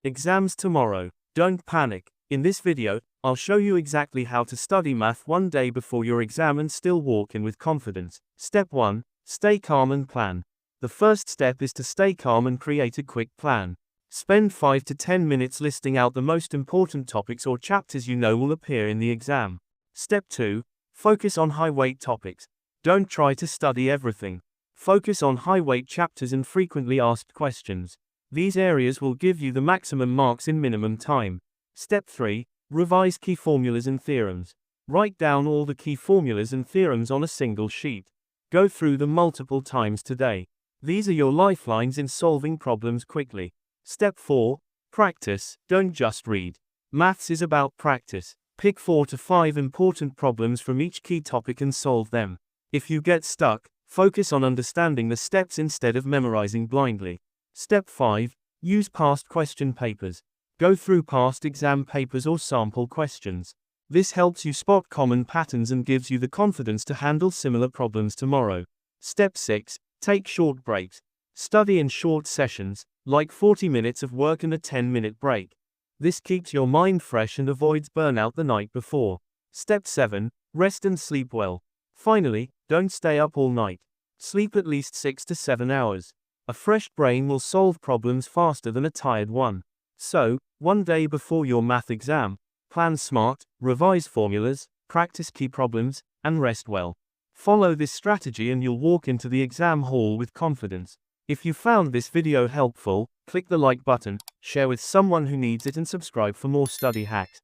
Exams tomorrow. Don't panic. In this video, I'll show you exactly how to study math one day before your exam and still walk in with confidence. Step 1. Stay calm and plan. The first step is to stay calm and create a quick plan. Spend 5 to 10 minutes listing out the most important topics or chapters you know will appear in the exam. Step 2. Focus on high-weight topics. Don't try to study everything. Focus on high-weight chapters and frequently asked questions. These areas will give you the maximum marks in minimum time. Step 3. Revise key formulas and theorems. Write down all the key formulas and theorems on a single sheet. Go through them multiple times today. These are your lifelines in solving problems quickly. Step 4. Practice. Don't just read. Maths is about practice. Pick 4 to 5 important problems from each key topic and solve them. If you get stuck, focus on understanding the steps instead of memorizing blindly. Step 5. Use past question papers. Go through past exam papers or sample questions. This helps you spot common patterns and gives you the confidence to handle similar problems tomorrow. Step 6. Take short breaks. Study in short sessions, like 40 minutes of work and a 10-minute break. This keeps your mind fresh and avoids burnout the night before. Step 7. Rest and sleep well. Finally, don't stay up all night. Sleep at least 6 to 7 hours. A fresh brain will solve problems faster than a tired one. So, one day before your math exam, plan smart, revise formulas, practice key problems, and rest well. Follow this strategy and you'll walk into the exam hall with confidence. If you found this video helpful, click the like button, share with someone who needs it and subscribe for more study hacks.